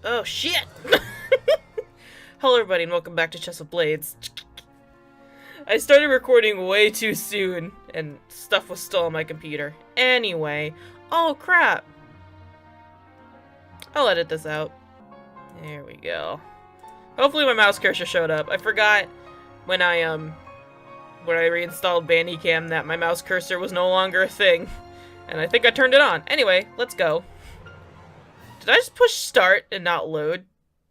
Oh, shit! Hello, everybody, and welcome back to Chess of Blades. I started recording way too soon, and stuff was still on my computer. Anyway, oh crap! I'll edit this out. There we go. Hopefully my mouse cursor showed up. I forgot when I reinstalled Bandicam that my mouse cursor was no longer a thing. And I think I turned it on. Anyway, let's go. Did I just push start and not load?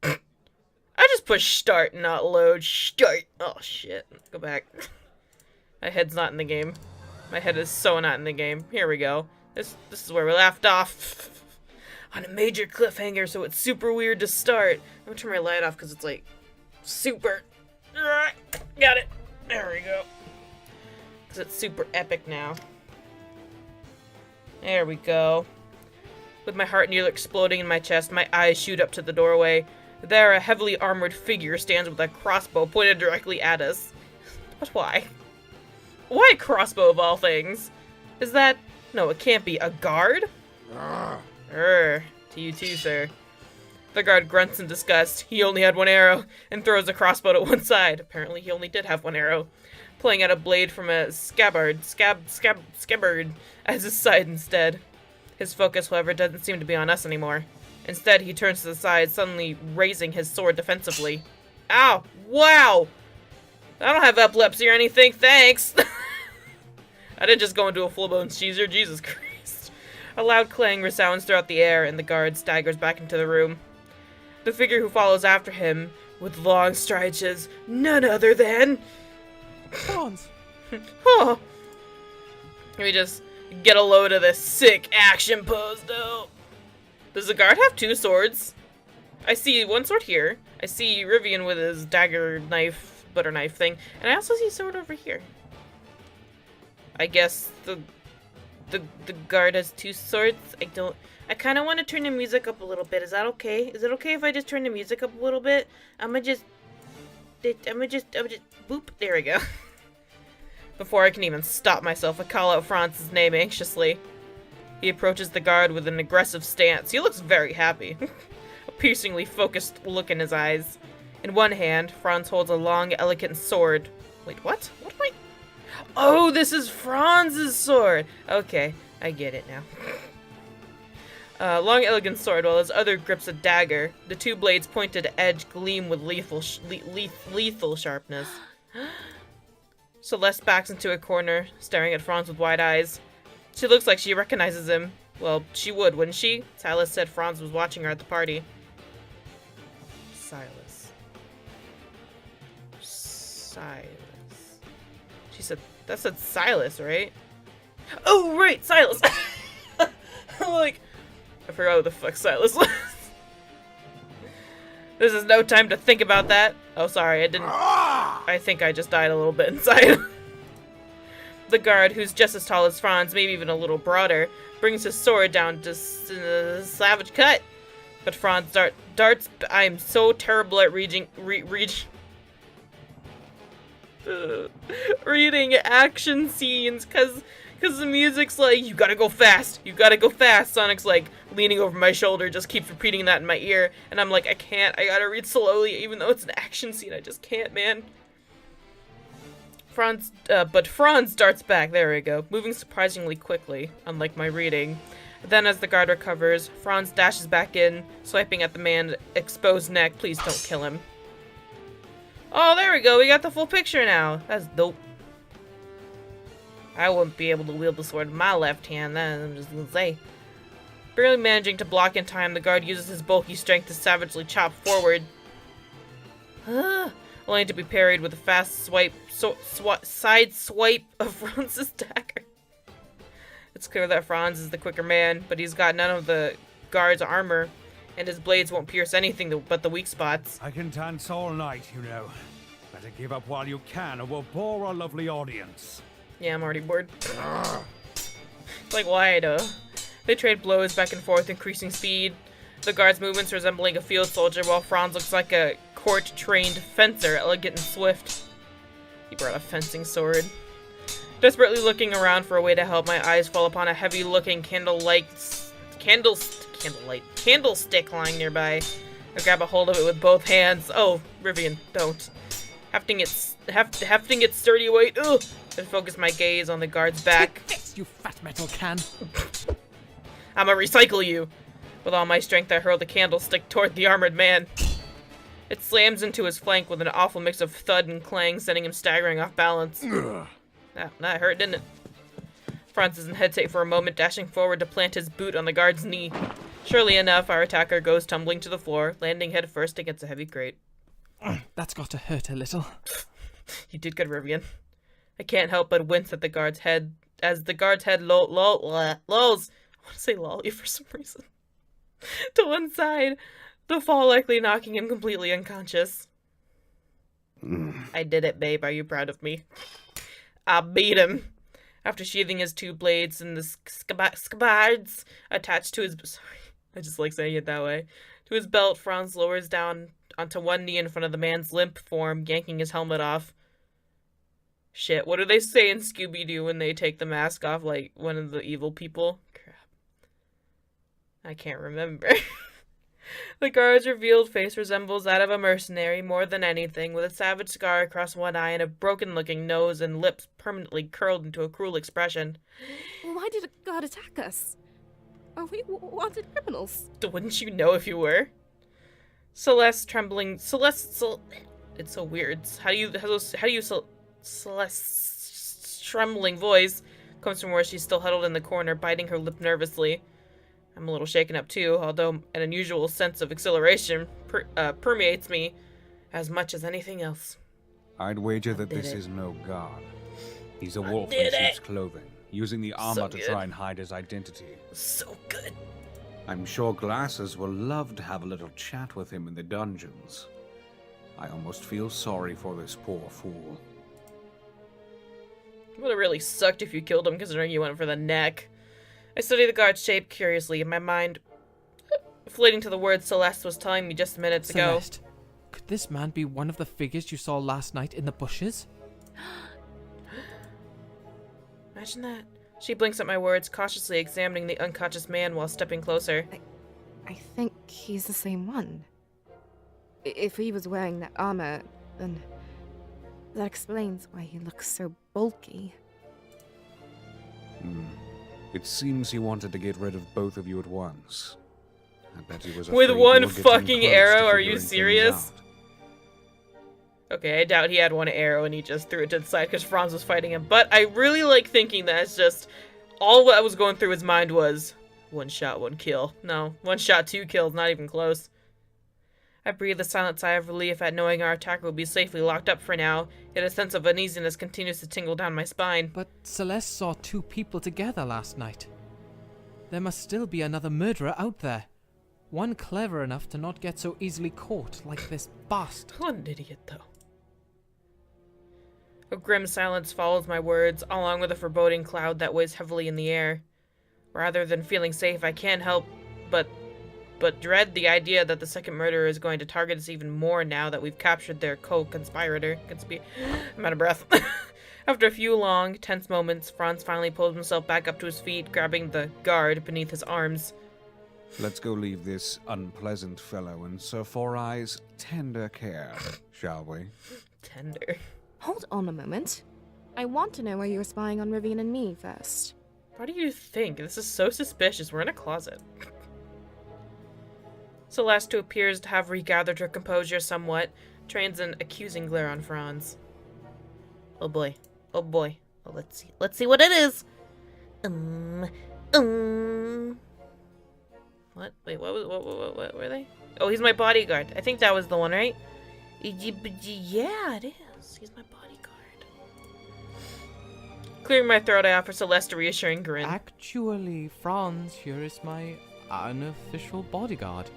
I just pushed start and not load. Start. Oh shit. Go back. My head's not in the game. My head is so not in the game. Here we go. This is where we left off. On a major cliffhanger, so it's super weird to start. I'm gonna turn my light off because it's like super. Got it. There we go. Because it's super epic now. There we go. With my heart nearly exploding in my chest, my eyes shoot up to the doorway. There, a heavily armored figure stands with a crossbow pointed directly at us. But why? Why a crossbow of all things? Is that... No, it can't be. A guard? To you too, sir. The guard grunts in disgust. He only had one arrow, and throws the crossbow to one side. Apparently he only did have one arrow. Pulling out a blade from a scabbard as his side instead. His focus, however, doesn't seem to be on us anymore. Instead, he turns to the side, suddenly raising his sword defensively. Ow! Wow! I don't have epilepsy or anything, thanks! I didn't just go into a full-blown seizure, Jesus Christ. A loud clang resounds throughout the air, and the guard staggers back into the room. The figure who follows after him, with long strides, is none other than... Franz! Oh! Let me just get a load of this sick action pose, though. Does the guard have two swords? I see one sword here. I see Rivian with his dagger knife, butter knife thing, and I also see a sword over here. I guess the guard has two swords. I kind of want to turn the music up a little bit. Is that okay? Is it okay if I just turn the music up a little bit? I'm gonna just boop. There we go. Before I can even stop myself, I call out Franz's name anxiously. He approaches the guard with an aggressive stance. He looks very happy. A piercingly focused look in his eyes. In one hand, Franz holds a long, elegant sword. Wait, what? What am I... Oh, this is Franz's sword! Okay, I get it now. Long, elegant sword, while his other grips a dagger. The two blades' pointed edge gleam with lethal sharpness. Celeste backs into a corner, staring at Franz with wide eyes. She looks like she recognizes him. Well, she would, wouldn't she? Silas said Franz was watching her at the party. Silas. She said, that said Silas, right? Oh, right, Silas! I'm like, I forgot who the fuck Silas was. This is no time to think about that. Oh, sorry, I think I just died a little bit inside. The guard, who's just as tall as Franz, maybe even a little broader, brings his sword down to savage cut. But Franz darts. I am so terrible at reading action scenes, cause the music's like, you gotta go fast, you gotta go fast. Sonic's like leaning over my shoulder, just keeps repeating that in my ear, and I'm like, I can't. I gotta read slowly, even though it's an action scene. I just can't, man. But Franz darts back, there we go, moving surprisingly quickly, unlike my reading. Then as the guard recovers, Franz dashes back in, swiping at the man's exposed neck. Please don't kill him. Oh, there we go, we got the full picture now. That's dope. I wouldn't be able to wield the sword in my left hand, that I'm just gonna say. Barely managing to block in time, the guard uses his bulky strength to savagely chop forward. Only to be parried with a fast side swipe of Franz's dagger. It's clear that Franz is the quicker man, but he's got none of the guard's armor, and his blades won't pierce anything but the weak spots. I can dance all night, you know. Better give up while you can, or we'll bore our lovely audience. Yeah, I'm already bored. Like, why though? They trade blows back and forth, increasing speed. The guard's movements resembling a field soldier, while Franz looks like a court-trained fencer, elegant and swift. He brought a fencing sword. Desperately looking around for a way to help, my eyes fall upon a heavy-looking candlestick lying nearby. I grab a hold of it with both hands. Oh, Rivian, don't. Hefting its sturdy weight, ugh, and focus my gaze on the guard's back. Take this, you fat metal can! I'ma recycle you! With all my strength, I hurl the candlestick toward the armored man. It slams into his flank with an awful mix of thud and clang, sending him staggering off balance. That hurt, didn't it? Franz doesn't hesitate for a moment, dashing forward to plant his boot on the guard's knee. Surely enough, our attacker goes tumbling to the floor, landing head first against a heavy crate. That's got to hurt a little. You did good, Rivian. I can't help but wince at the guard's head, as the guard's head lolls. I want to say lolly for some reason. To one side, the fall likely knocking him completely unconscious. I did it, babe. Are you proud of me? I beat him. After sheathing his two blades and the scabbards attached to his... Sorry, I just like saying it that way. To his belt, Franz lowers down onto one knee in front of the man's limp form, yanking his helmet off. Shit, what do they say in Scooby-Doo when they take the mask off like one of the evil people? Crap. I can't remember. The guard's revealed face resembles that of a mercenary more than anything, with a savage scar across one eye and a broken-looking nose and lips permanently curled into a cruel expression. Why did a guard attack us? Are we wanted criminals? Wouldn't you know if you were? Celeste's it's so weird. Celeste's trembling voice comes from where she's still huddled in the corner, biting her lip nervously. I'm a little shaken up too, although an unusual sense of exhilaration permeates me as much as anything else. I'd wager that this is no god. He's a wolf in sheep's clothing, using the armor to try and hide his identity. So good. I'm sure Glasses will love to have a little chat with him in the dungeons. I almost feel sorry for this poor fool. It would have really sucked if you killed him, considering you went for the neck. I study the guard's shape curiously, in my mind fleeting to the words Celeste was telling me just minutes ago. Celeste, could this man be one of the figures you saw last night in the bushes? Imagine that. She blinks at my words, cautiously examining the unconscious man while stepping closer. I think he's the same one. If he was wearing that armor, then that explains why he looks so bulky. It seems he wanted to get rid of both of you at once. I bet he was with afraid one you were getting fucking close arrow? to Are you figuring things serious? out. Okay, I doubt he had one arrow and he just threw it to the side because Franz was fighting him. But I really like thinking that it's just all what was going through his mind was one shot, one kill. No, one shot, two kills, not even close. I breathe a silent sigh of relief at knowing our attacker will be safely locked up for now, yet a sense of uneasiness continues to tingle down my spine. But Celeste saw two people together last night. There must still be another murderer out there. One clever enough to not get so easily caught like this bastard. What an idiot, though. A grim silence follows my words, along with a foreboding cloud that weighs heavily in the air. Rather than feeling safe, I can't help but dread the idea that the second murderer is going to target us even more now that we've captured their co-conspirator. I'm out of breath. After a few long, tense moments, Franz finally pulls himself back up to his feet, grabbing the guard beneath his arms. Let's go leave this unpleasant fellow in Sir Four Eyes' tender care, shall we? Tender. Hold on a moment. I want to know why you were spying on Rivian and me first. What do you think? This is so suspicious. We're in a closet. Celeste, who appears to have regathered her composure somewhat, trains an accusing glare on Franz. Oh boy. Oh boy. Oh, let's see. Let's see what it is. What? Wait, what were they? Oh, he's my bodyguard. I think that was the one, right? Yeah, it is. He's my bodyguard. Clearing my throat, I offer Celeste a reassuring grin. Actually, Franz here is my unofficial bodyguard.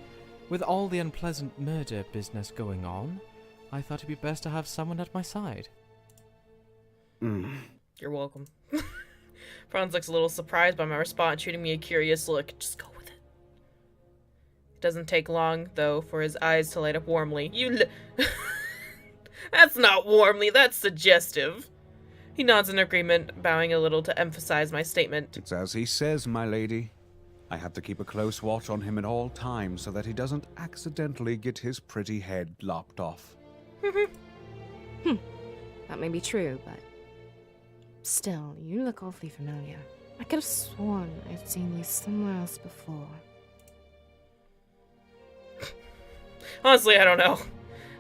With all the unpleasant murder business going on, I thought it'd be best to have someone at my side. You're welcome. Franz looks a little surprised by my response, shooting me a curious look. Just go with it. It doesn't take long, though, for his eyes to light up warmly. That's not warmly, that's suggestive. He nods in agreement, bowing a little to emphasize my statement. It's as he says, my lady. I have to keep a close watch on him at all times so that he doesn't accidentally get his pretty head lopped off. That may be true, but still, you look awfully familiar. I could have sworn I'd seen you somewhere else before. Honestly, I don't know.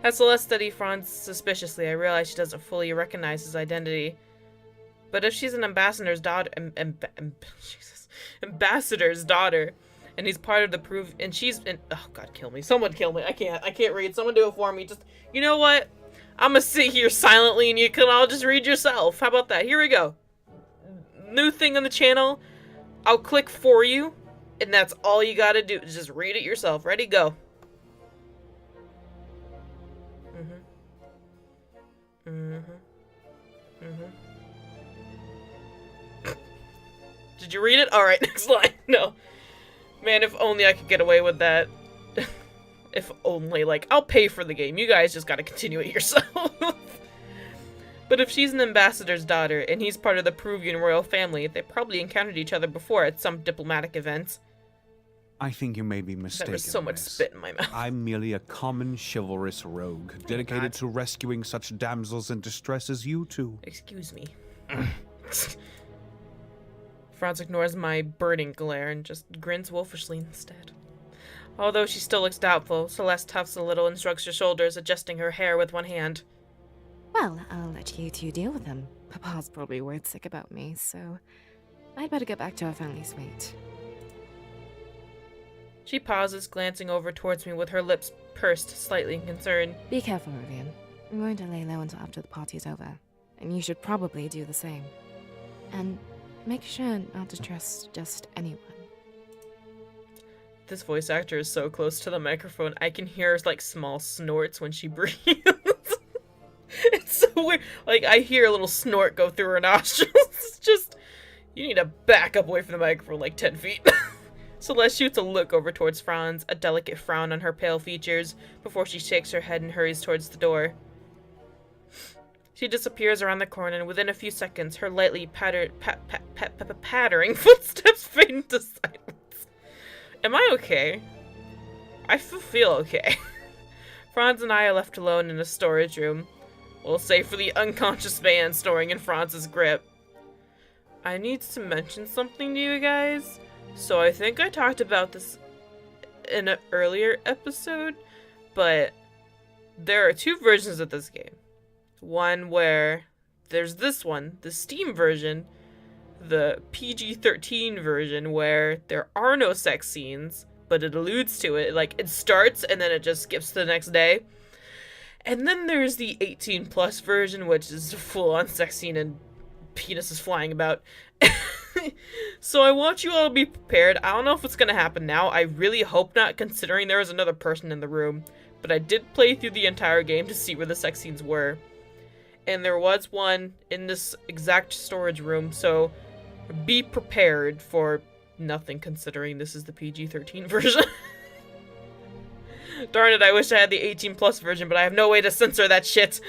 As Celeste studied Franz suspiciously, I realize she doesn't fully recognize his identity. But if she's an ambassador's daughter, ambassador's daughter, and he's part of the proof, and oh God, kill me. Someone kill me. I can't read. Someone do it for me. Just, you know what? I'm gonna sit here silently and you can all just read yourself. How about that? Here we go. New thing on the channel. I'll click for you, and that's all you gotta do. Just read it yourself. Ready? Go. Did you read it? Alright, next line. No. Man, if only I could get away with that. If only, like, I'll pay for the game. You guys just gotta continue it yourself. But if she's an ambassador's daughter, and he's part of the Peruvian royal family, they probably encountered each other before at some diplomatic events. I think you may be mistaken. There was so much miss. spit in my mouth. I'm merely a common chivalrous rogue, dedicated to rescuing such damsels in distress as you two. Excuse me. Franz ignores my burning glare and just grins wolfishly instead. Although she still looks doubtful, Celeste tuffs a little and shrugs her shoulders, adjusting her hair with one hand. Well, I'll let you two deal with him. Papa's probably word sick about me, so I'd better get back to our family suite. She pauses, glancing over towards me with her lips pursed slightly in concern. Be careful, Rivian. I'm going to lay low until after the party's over, and you should probably do the same. And make sure not to trust just anyone. This voice actor is so close to the microphone, I can hear, like, small snorts when she breathes. It's so weird. Like, I hear a little snort go through her nostrils. It's just, you need to back up away from the microphone like 10 feet. Celeste shoots a look over towards Franz, a delicate frown on her pale features, before she shakes her head and hurries towards the door. She disappears around the corner, and within a few seconds, her lightly pattering footsteps fade into silence. Am I okay? I feel okay. Franz and I are left alone in a storage room. We'll say for the unconscious man storing in Franz's grip. I need to mention something to you guys. So I think I talked about this in an earlier episode, but there are two versions of this game. One where there's this one, the Steam version, the PG-13 version, where there are no sex scenes, but it alludes to it. Like, it starts and then it just skips to the next day. And then there's the 18+ version, which is a full-on sex scene and penises flying about. So I want you all to be prepared. I don't know if it's gonna happen now. I really hope not, considering there was another person in the room. But I did play through the entire game to see where the sex scenes were. And there was one in this exact storage room, so be prepared for nothing, considering this is the PG-13 version. Darn it, I wish I had the 18+ version, but I have no way to censor that shit.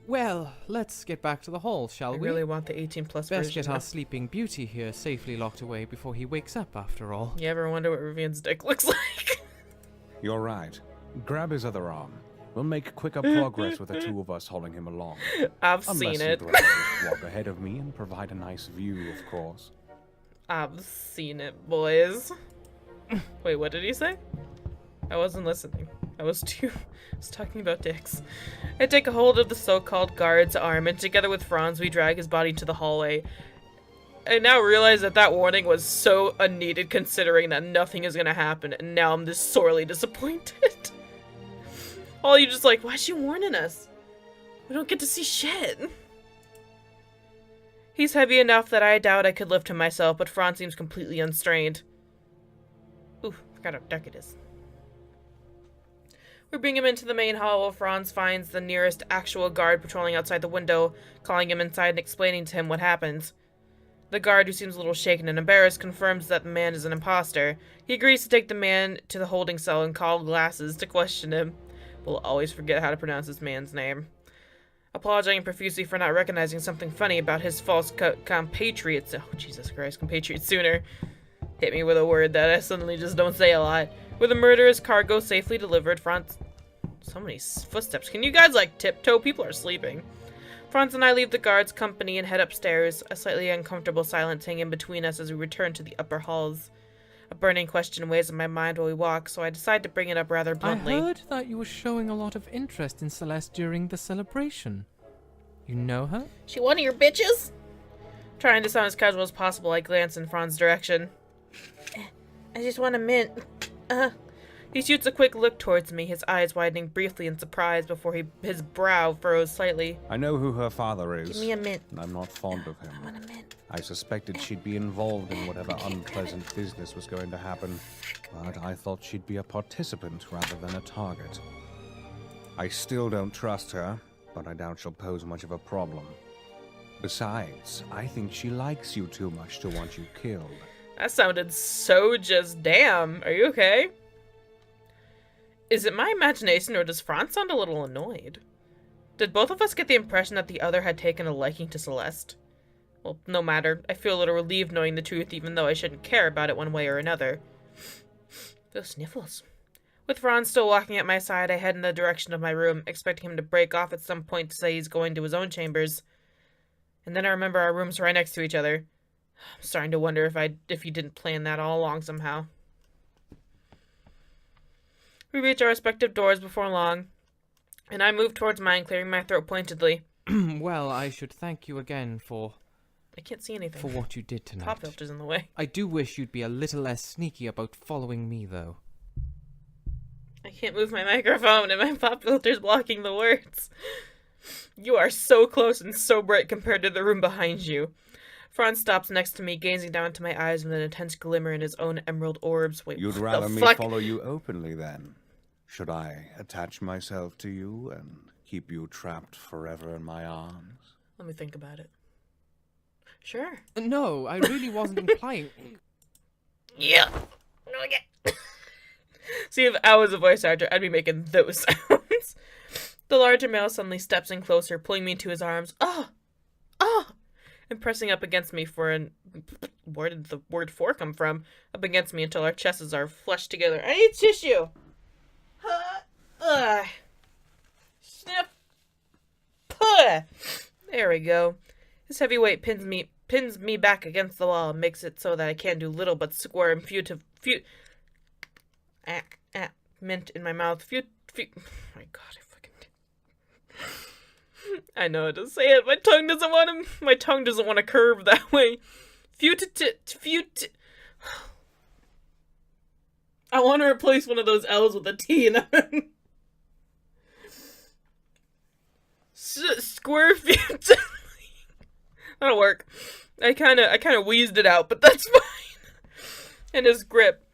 Well, let's get back to the hall, shall I we? really want the 18+ version. Best get now. our sleeping beauty here safely locked away before he wakes up, after all. You ever wonder what Rivian's dick looks like? You're right. Grab his other arm. We'll make quicker progress with the two of us hauling him along. I've Unless seen it. you'd rather just walk ahead of me and provide a nice view, of course. I've seen it, boys. Wait, what did he say? I wasn't listening. I was talking about dicks. I take a hold of the so-called guard's arm, and together with Franz, we drag his body to the hallway. I now realize that that warning was so unneeded, considering that nothing is gonna happen, and now I'm just sorely disappointed. All you just like, why's she warning us? We don't get to see shit. He's heavy enough that I doubt I could lift him myself, but Franz seems completely unstrained. Ooh, forgot how dark it is. We bring him into the main hall while Franz finds the nearest actual guard patrolling outside the window, calling him inside and explaining to him what happens. The guard, who seems a little shaken and embarrassed, confirms that the man is an imposter. He agrees to take the man to the holding cell and call Glasses to question him. We'll always forget how to pronounce this man's name. apologizing profusely for not recognizing something funny about his false compatriots. Oh, Jesus Christ, compatriots sooner. Hit me with a word that I suddenly just don't say a lot. With the murderous cargo safely delivered, Franz... So many footsteps. Can you guys, like, tiptoe? People are sleeping. Franz and I leave the guards' company and head upstairs. A slightly uncomfortable silence hanging between us as we return to the upper halls. A burning question weighs on my mind while we walk, so I decide to bring it up rather bluntly. I heard that you were showing a lot of interest in Celeste during the celebration. You know her? She one of your bitches? Trying to sound as casual as possible, I glance in Franz's direction. I just want a mint. He shoots a quick look towards me, his eyes widening briefly in surprise before his brow furrows slightly. I know who her father is. Give me a mint. And I'm not fond of him. I want a mint. I suspected she'd be involved in whatever unpleasant business was going to happen, but I thought she'd be a participant rather than a target. I still don't trust her, but I doubt she'll pose much of a problem. Besides, I think she likes you too much to want you killed. That sounded so just damn. Are you okay? Is it my imagination, or does Franz sound a little annoyed? Did both of us get the impression that the other had taken a liking to Celeste? Well, no matter. I feel a little relieved knowing the truth, even though I shouldn't care about it one way or another. Those sniffles. With Franz still walking at my side, I head in the direction of my room, expecting him to break off at some point to say he's going to his own chambers. And then I remember our rooms right next to each other. I'm starting to wonder if he didn't plan that all along somehow. We reach our respective doors before long, and I move towards mine, clearing my throat pointedly. Well, I should thank you again for I can't see anything. for what you did tonight. Pop filter's in the way. I do wish you'd be a little less sneaky about following me, though. I can't move my microphone, and my pop filter's blocking the words. You are so close and so bright compared to the room behind you. Franz stops next to me, gazing down into my eyes with an intense glimmer in his own emerald orbs. Wait, You'd what rather the me fuck? follow you openly, then? Should I attach myself to you and keep you trapped forever in my arms? Let me think about it. Sure. No, I really wasn't implying... Yeah. See, if I was a voice actor, I'd be making those sounds. The larger male suddenly steps in closer, pulling me into his arms. Oh! Oh! And pressing up against me for an... Where did the word for come from? Up against me until our chests are flushed together. I need tissue! Sniff! Puh! There we go. His heavy weight pins me back against the wall and makes it so that I can't do little but squirm mint in my mouth. Oh my god, I know how to say it. My tongue doesn't want to curve that way. I want to replace one of those L's with a T in it. Square That'll work. I kind of wheezed it out, but that's fine. In his grip,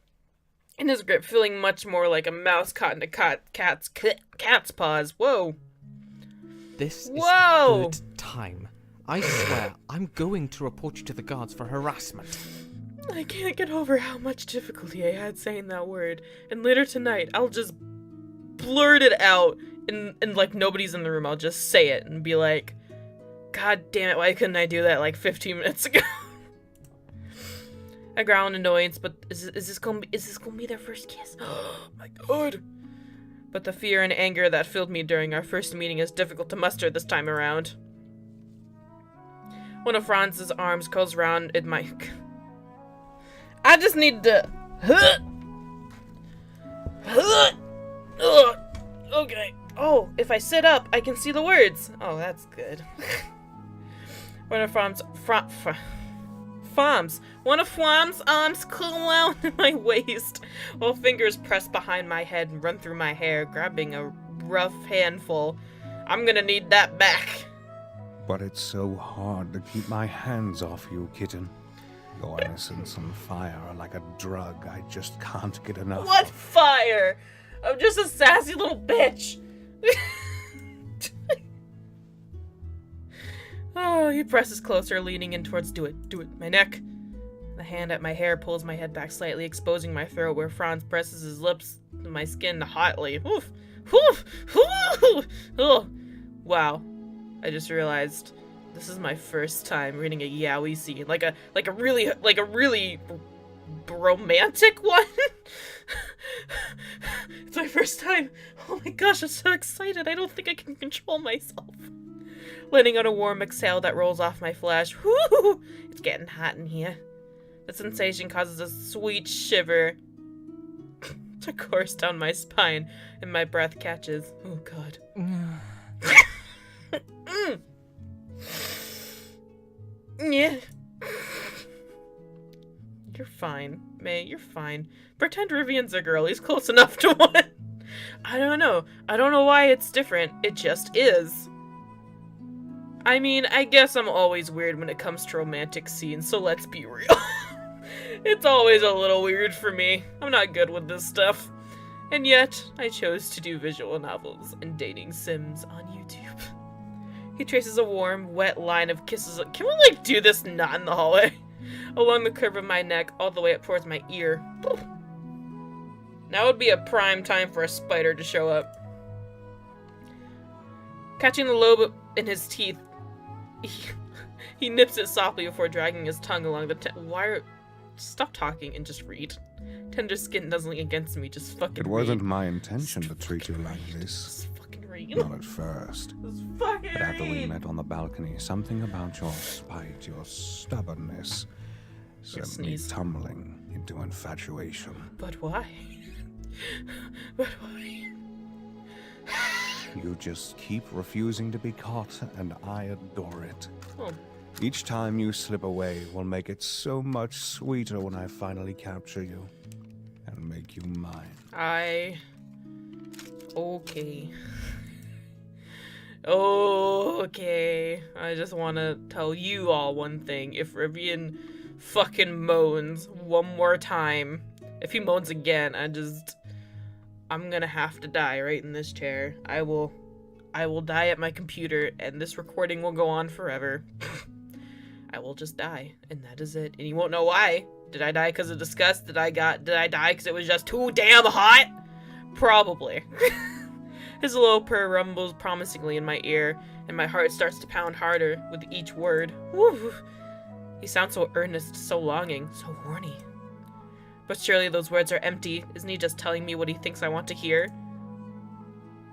feeling much more like a mouse caught in a cat's paws. Whoa. This is Whoa! the third time. I swear, I'm going to report you to the guards for harassment. I can't get over how much difficulty I had saying that word. And later tonight, I'll just blurt it out, and like nobody's in the room. I'll just say it and be like, God damn it, why couldn't I do that like 15 minutes ago? I growl in annoyance, but is this gonna be their first kiss? Oh my god. But the fear and anger that filled me during our first meeting is difficult to muster this time around. One of Franz's arms curls around in my... I just need to... Okay. Oh, if I sit up, I can see the words. Oh, that's good. One of Flam's arms curl out in my waist, while fingers press behind my head and run through my hair, grabbing a rough handful. I'm gonna need that back. But it's so hard to keep my hands off you, kitten. Your innocence and fire are like a drug I just can't get enough What of. fire? I'm just a sassy little bitch. Oh, he presses closer, leaning in towards do it, my neck. The hand at my hair pulls my head back slightly, exposing my throat where Franz presses his lips to my skin hotly. Oof, oof, oof. Oh, wow. I just realized this is my first time reading a yaoi scene, like a really romantic one. It's my first time. Oh my gosh, I'm so excited. I don't think I can control myself. Letting out a warm exhale that rolls off my flesh. Whoo! It's getting hot in here. The sensation causes a sweet shiver to course down my spine, and my breath catches. Oh god. Yeah. You're fine, May. You're fine. Pretend Rivian's a girl. He's close enough to one. I don't know. I don't know why it's different. It just is. I mean, I guess I'm always weird when it comes to romantic scenes, so let's be real. It's always a little weird for me. I'm not good with this stuff. And yet, I chose to do visual novels and dating sims on YouTube. He traces a warm, wet line of kisses. Can we, like, do this not in the hallway? Along the curve of my neck, all the way up towards my ear. Now would be a prime time for a spider to show up. Catching the lobe in his teeth, he nips it softly before dragging his tongue along the Stop talking and just read. Tender skin nuzzling against me, just fucking It wasn't read. my intention to treat you like this. Just fucking read. Not at first. Just fucking But after we read. met on the balcony, something about your spite, your stubbornness, sent me sneeze. tumbling into infatuation. But why? But why? You just keep refusing to be caught, and I adore it. Oh, Each time you slip away will make it so much sweeter when I finally capture you and make you mine. Okay. Okay. I just want to tell you all one thing. If Rivian fucking moans one more time, if he moans again, I'm gonna have to die right in this chair. I will die at my computer, and this recording will go on forever. I will just die, and that is it. And you won't know why. Did I die because of disgust? Did I die because it was just too damn hot? Probably. His low purr rumbles promisingly in my ear, and my heart starts to pound harder with each word. Woo! He sounds so earnest, so longing, so horny. But surely those words are empty. Isn't he just telling me what he thinks I want to hear?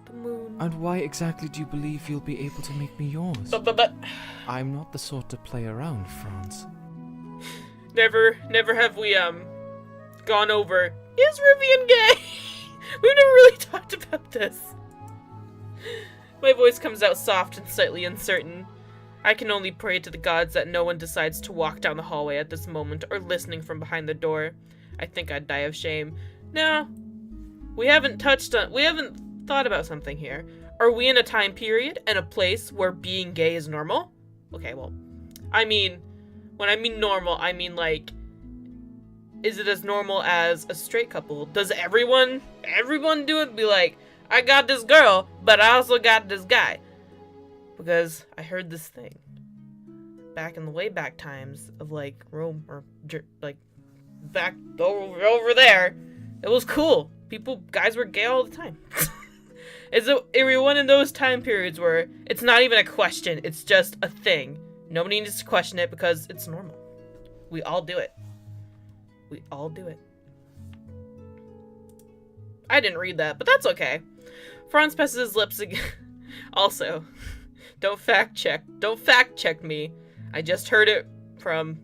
The moon. And why exactly do you believe you'll be able to make me yours? But I'm not the sort to play around, Franz. never have we gone over, is Rivian gay? We've never really talked about this. My voice comes out soft and slightly uncertain. I can only pray to the gods that no one decides to walk down the hallway at this moment or listening from behind the door. I think I'd die of shame. No, we haven't thought about something here. Are we in a time period and a place where being gay is normal? Okay, well, I mean, when I mean normal, I mean like, is it as normal as a straight couple? Does everyone do it? Be like, I got this girl, but I also got this guy. Because I heard this thing back in the way back times of like Rome or like back over there. It was cool. Guys were gay all the time. Are we one in those time periods where it's not even a question, it's just a thing? Nobody needs to question it because it's normal. We all do it. We all do it. I didn't read that, but that's okay. Franz passes his lips again. Also, don't fact check me. I just heard it from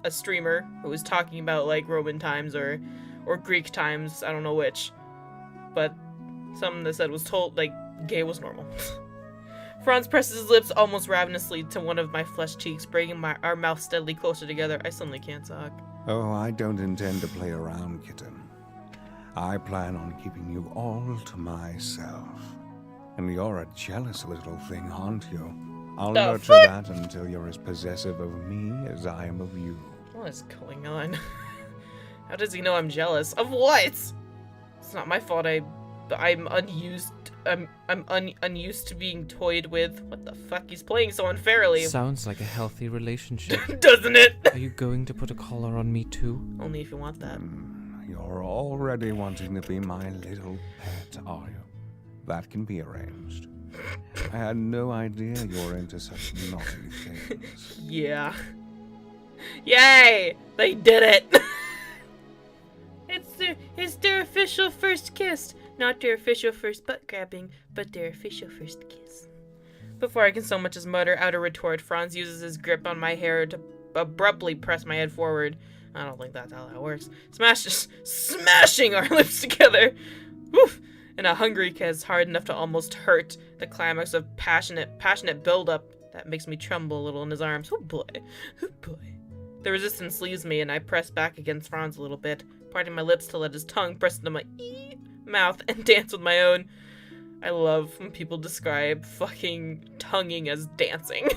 a streamer who was talking about like Roman times or Greek times, I don't know which. But something that said was told like gay was normal. Franz presses his lips almost ravenously to one of my flesh cheeks, bringing our mouths steadily closer together. I suddenly can't talk. Oh, I don't intend to play around, kitten. I plan on keeping you all to myself. And you're a jealous little thing, aren't you? I'll nurture that until you're as possessive of me as I am of you. What is going on? How does he know I'm jealous? Of what? It's not my fault. I'm unused. I'm unused to being toyed with. What the fuck? He's playing so unfairly. Sounds like a healthy relationship. Doesn't it? Are you going to put a collar on me too? Only if you want that. You're already wanting to be my little pet, are you? That can be arranged. I had no idea you were into such naughty things. Yeah. Yay! They did it! It's their official first kiss. Not their official first butt grabbing, but their official first kiss. Before I can so much as mutter out a retort, Franz uses his grip on my hair to abruptly press my head forward. I don't think that's how that works. Smashing our lips together. Woof! In a hungry kiss, hard enough to almost hurt. The climax of passionate buildup that makes me tremble a little in his arms. Oh boy. Oh boy. The resistance leaves me, and I press back against Franz a little bit, parting my lips to let his tongue press into my mouth and dance with my own. I love when people describe fucking tonguing as dancing.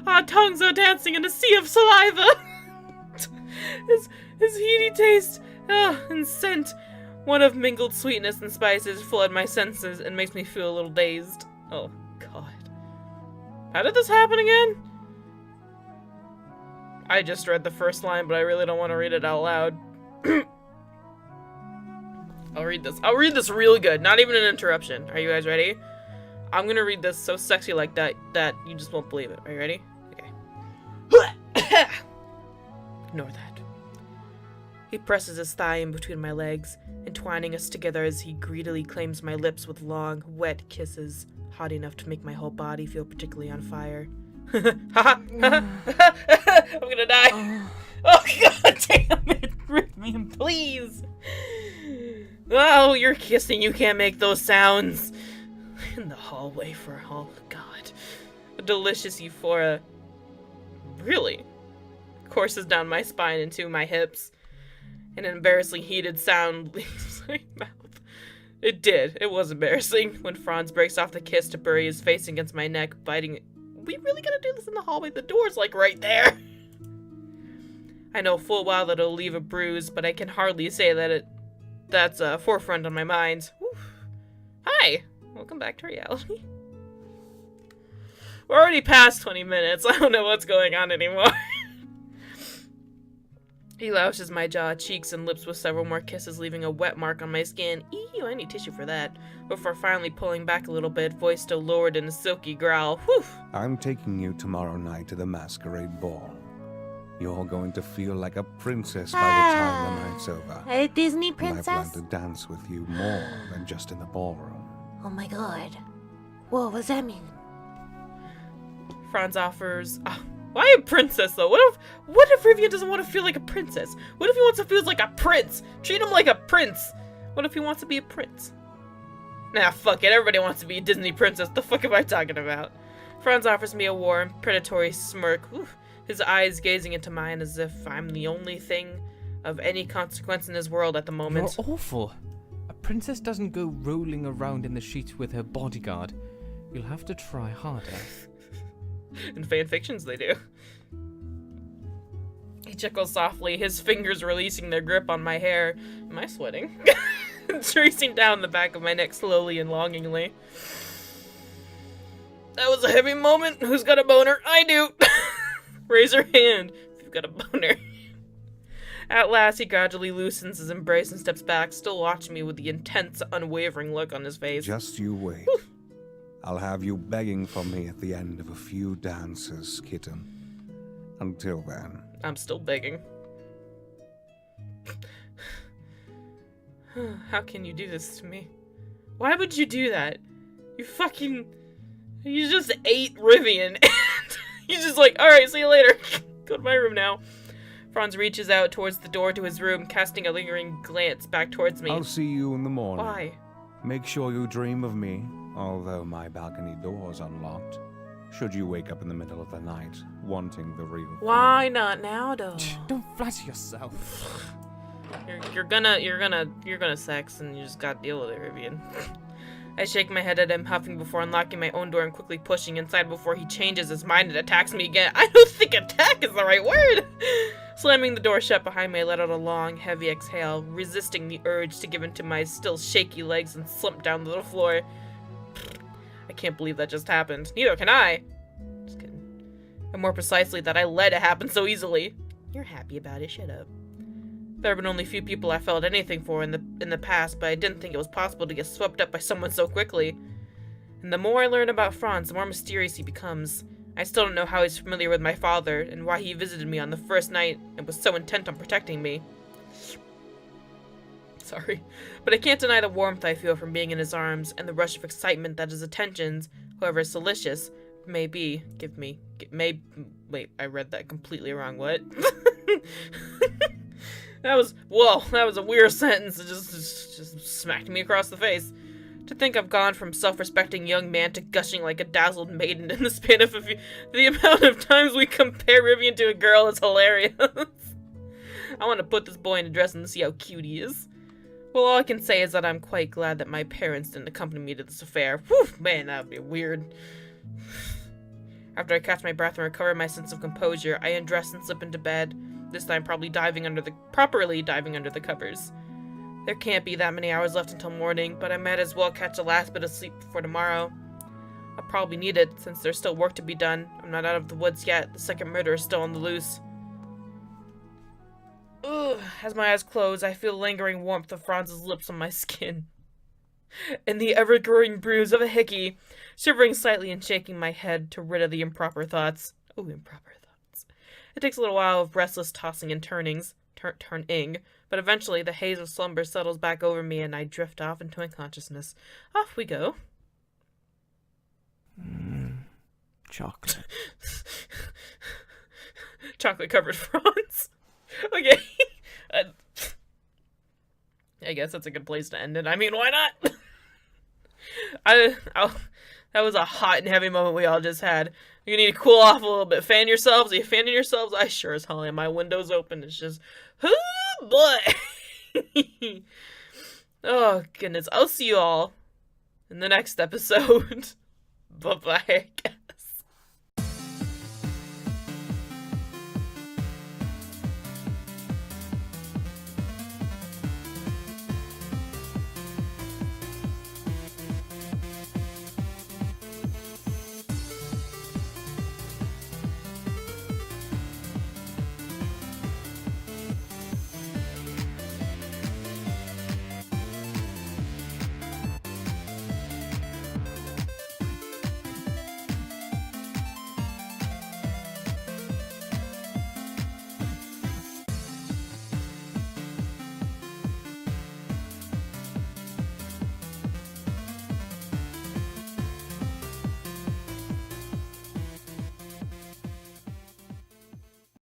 Our tongues are dancing in a sea of saliva. his heaty taste and scent, one of mingled sweetness and spices, flood my senses and makes me feel a little dazed. Oh, God. How did this happen again? I just read the first line, but I really don't want to read it out loud. I'll read this. I'll read this real good. Not even an interruption. Are you guys ready? I'm gonna read this so sexy like that you just won't believe it. Are you ready? Okay. Ignore that. He presses his thigh in between my legs, entwining us together as he greedily claims my lips with long, wet kisses, hot enough to make my whole body feel particularly on fire. I'm gonna die. Oh, God damn it. Rip me, please. Oh, you're kissing. You can't make those sounds. In the hallway for, oh, God. A delicious euphoria. Really? Courses down my spine into my hips. An embarrassingly heated sound leaves my mouth. It did. It was embarrassing when Franz breaks off the kiss to bury his face against my neck, biting it. We really gonna do this in the hallway? The door's like right there. I know full well that it'll leave a bruise, but I can hardly say that that's a forefront on my mind. Oof. Hi, welcome back to reality. We're already past 20 minutes. I don't know what's going on anymore. He lashes my jaw, cheeks, and lips with several more kisses, leaving a wet mark on my skin. Ew, I need tissue for that. Before finally pulling back a little bit, voice still lowered in a silky growl. Whew! I'm taking you tomorrow night to the masquerade ball. You're going to feel like a princess by the time the night's over. A Disney And I princess? plan to dance with you more than just in the ballroom. Oh my god. Whoa, what's that mean? Franz offers... why a princess, though? What if Rivian doesn't want to feel like a princess? What if he wants to feel like a prince? Treat him like a prince. What if he wants to be a prince? Nah, fuck it. Everybody wants to be a Disney princess. The fuck am I talking about? Franz offers me a warm, predatory smirk. Oof. His eyes gazing into mine as if I'm the only thing of any consequence in his world at the moment. You're awful. A princess doesn't go rolling around in the sheets with her bodyguard. You'll have to try harder. In fanfictions, they do. He chuckles softly, his fingers releasing their grip on my hair. Am I sweating? Tracing down the back of my neck slowly and longingly. That was a heavy moment. Who's got a boner? I do. Raise your hand if you've got a boner. At last, he gradually loosens his embrace and steps back, still watching me with the intense, unwavering look on his face. Just you wait. I'll have you begging for me at the end of a few dances, kitten. Until then. I'm still begging. How can you do this to me? Why would you do that? You just ate Rivian. And he's just like, alright, see you later. Go to my room now. Franz reaches out towards the door to his room, casting a lingering glance back towards me. I'll see you in the morning. Why? Make sure you dream of me, although my balcony door's unlocked. Should you wake up in the middle of the night, wanting the real thing. Why not now, though? Don't flatter yourself. You're gonna sex, and you just gotta deal with it, Rivian. I shake my head at him, huffing before unlocking my own door and quickly pushing inside before he changes his mind and attacks me again. I don't think attack is the right word! Slamming the door shut behind me, I let out a long, heavy exhale, resisting the urge to give into my still shaky legs and slump down to the floor. I can't believe that just happened. Neither can I. Just kidding. And more precisely, that I let it happen so easily. You're happy about it, shut up. There have been only a few people I felt anything for in the past, but I didn't think it was possible to get swept up by someone so quickly. And the more I learn about Franz, the more mysterious he becomes. I still don't know how he's familiar with my father, and why he visited me on the first night and was so intent on protecting me. Sorry. But I can't deny the warmth I feel from being in his arms, and the rush of excitement that his attentions, however salacious, may be, give me. Wait, I read that completely wrong. What? That was a weird sentence. It just smacked me across the face. To think I've gone from self-respecting young man to gushing like a dazzled maiden in the span of the amount of times we compare Rivian to a girl is hilarious. I want to put this boy in a dress and see how cute he is. Well, all I can say is that I'm quite glad that my parents didn't accompany me to this affair. Whew, man, that would be weird. After I catch my breath and recover my sense of composure, I undress and slip into bed, this time properly diving under the covers. There can't be that many hours left until morning, but I might as well catch the last bit of sleep before tomorrow. I'll probably need it, since there's still work to be done. I'm not out of the woods yet. The second murder is still on the loose. Ugh. As my eyes close, I feel lingering warmth of Franz's lips on my skin. And the ever-growing bruise of a hickey, shivering slightly and shaking my head to rid of the improper thoughts. Oh, improper thoughts. It takes a little while of restless tossing and turning, but eventually the haze of slumber settles back over me and I drift off into unconsciousness. Off we go. Chocolate. Chocolate-covered Franz. Okay. I guess that's a good place to end it. I mean, why not? That was a hot and heavy moment we all just had. You need to cool off a little bit. Fan yourselves. Are you fanning yourselves? I sure as hell am. My window's open. It's just, oh boy. Oh goodness. I'll see you all in the next episode. Bye-bye.